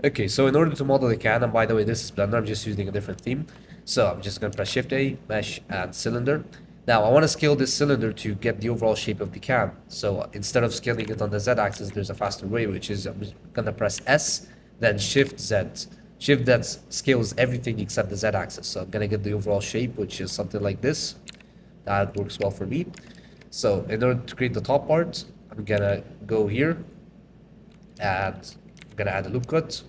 Okay, so in order to model the can, and by the way, this is Blender, I'm just using a different theme. So I'm just going to press Shift A, Mesh, and Cylinder. Now I want to scale this cylinder to get the overall shape of the can. So instead of scaling it on the Z axis, there's a faster way, which is I'm going to press S, then Shift Z. Shift Z scales everything except the Z axis. So I'm going to get the overall shape, which is something like this. That works well for me. So in order to create the top part, I'm going to go here and I'm going to add a loop cut.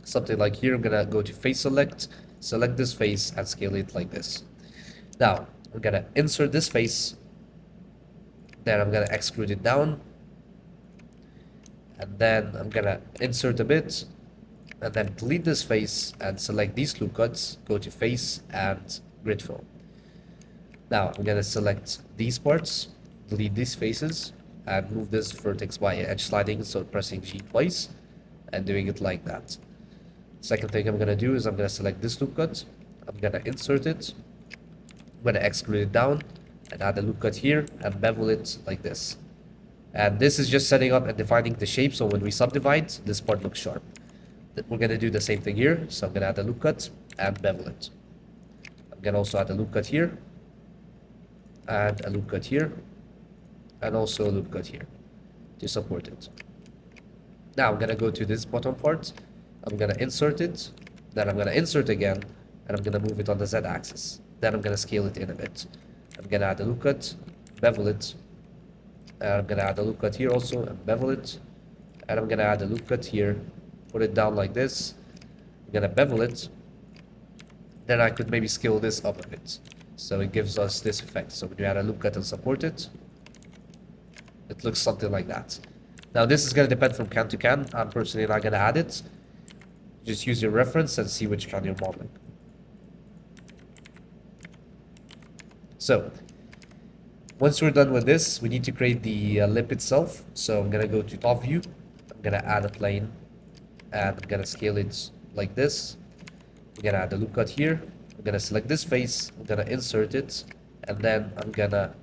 Something like here, I'm gonna go to face select, select this face and scale it like this. Now, I'm gonna insert this face, then I'm gonna extrude it down, and then I'm gonna insert a bit, and then delete this face and select these loop cuts, go to face and grid fill. Now, I'm gonna select these parts, delete these faces, and move this vertex by edge sliding, so pressing G twice, and doing it like that. Second thing I'm gonna do is I'm gonna select this loop cut, I'm gonna insert it, I'm gonna extrude it down, and add a loop cut here, and bevel it like this. And this is just setting up and defining the shape, so when we subdivide, this part looks sharp. We're gonna do the same thing here, so I'm gonna add a loop cut, and bevel it. I'm gonna also add a loop cut here, and a loop cut here, and also a loop cut here, to support it. Now I'm gonna go to this bottom part, I'm gonna insert it, then I'm gonna insert again, and I'm gonna move it on the Z axis. Then I'm gonna scale it in a bit. I'm gonna add a loop cut, bevel it, and I'm gonna add a loop cut here also, and bevel it, and I'm gonna add a loop cut here, put it down like this, I'm gonna bevel it, then I could maybe scale this up a bit. So it gives us this effect. So when you add a loop cut and support it, it looks something like that. Now this is gonna depend from can to can. I'm personally not gonna add it. Just use your reference and see which can you're modeling. So, once we're done with this, we need to create the lip itself. So I'm gonna go to top view, I'm gonna add a plane, and I'm gonna scale it like this. I'm gonna add a loop cut here, I'm gonna select this face, I'm gonna insert it, and then I'm gonna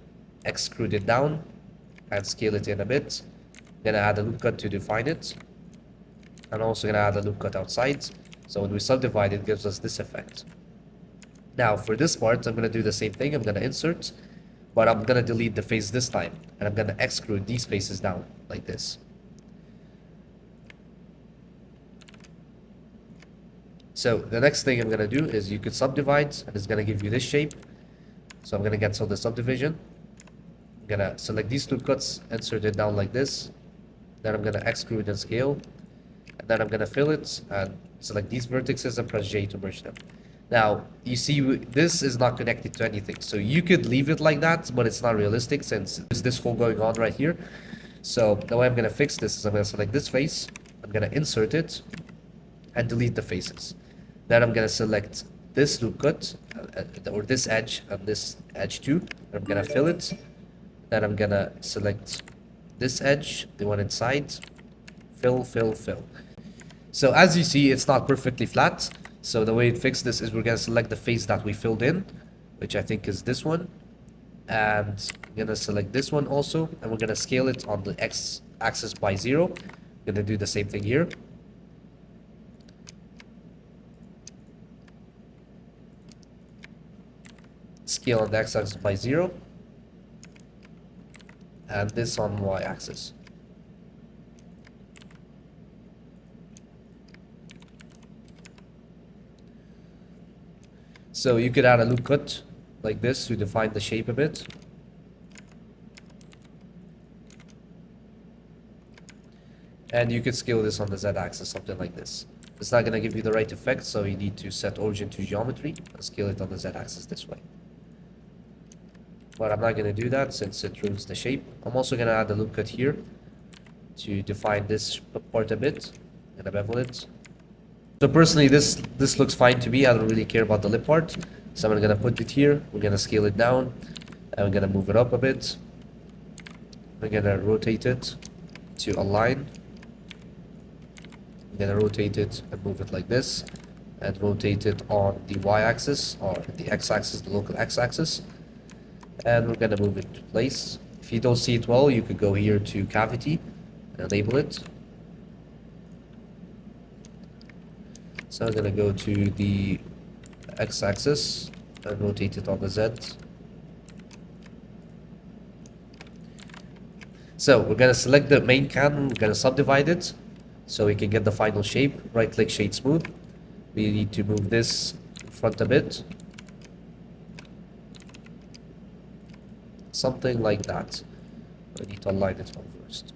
extrude it down, and scale it in a bit. I'm gonna add a loop cut to define it. I'm also going to add a loop cut outside, so when we subdivide it gives us this effect. Now for this part I'm going to do the same thing, I'm going to insert, but I'm going to delete the face this time, and I'm going to extrude these faces down like this. So the next thing I'm going to do is you could subdivide, and it's going to give you this shape. So I'm going to cancel the subdivision, I'm going to select these loop cuts, insert it down like this, then I'm going to extrude and scale. And then I'm gonna fill it and select these vertices and press J to merge them. Now, you see, this is not connected to anything. So you could leave it like that, but it's not realistic since there's this hole going on right here. So the way I'm gonna fix this is I'm gonna select this face, I'm gonna insert it, and delete the faces. Then I'm gonna select this loop cut, or this edge, and this edge too. And I'm gonna fill it. Then I'm gonna select this edge, the one inside, fill, fill, fill. So as you see, it's not perfectly flat. So the way it fixed this is we're going to select the face that we filled in, which I think is this one. And I'm going to select this one also. And we're going to scale it on the X axis by 0. I'm going to do the same thing here. Scale on the X axis by 0. And this on Y axis. So you could add a loop cut like this to define the shape a bit. And you could scale this on the Z axis, something like this. It's not going to give you the right effect, so you need to set origin to geometry and scale it on the Z axis this way. But I'm not going to do that since it ruins the shape. I'm also going to add a loop cut here to define this part a bit. I'm going to bevel it. So personally, this looks fine to me. I don't really care about the lip part. So I'm gonna put it here. We're gonna scale it down, and we're gonna move it up a bit. We're gonna rotate it to align. We're gonna rotate it and move it like this, and rotate it on the y-axis or the x-axis, the local x-axis. And we're gonna move it to place. If you don't see it well, you could go here to cavity and enable it. So I'm gonna go to the x-axis and rotate it on the z. So we're gonna select the main cannon, we're gonna subdivide it so we can get the final shape. Right click, shade smooth. We need to move this in front a bit. Something like that. I need to align it on first.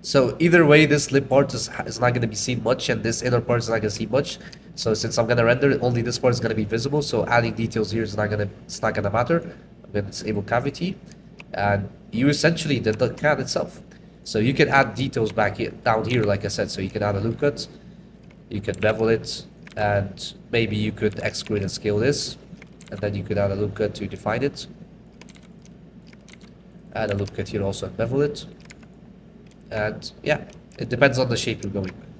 So either way, this lip part is not going to be seen much, and this inner part is not going to see much. So since I'm going to render it, only this part is going to be visible. So adding details here is not going to, it's not going to matter. I'm going to disable cavity, and you essentially did the can itself. So you can add details back here, down here, like I said. So you can add a loop cut, you can bevel it, and maybe you could extrude and scale this, and then you could add a loop cut to define it. Add a loop cut here also and bevel it. And yeah, it depends on the shape you're going with.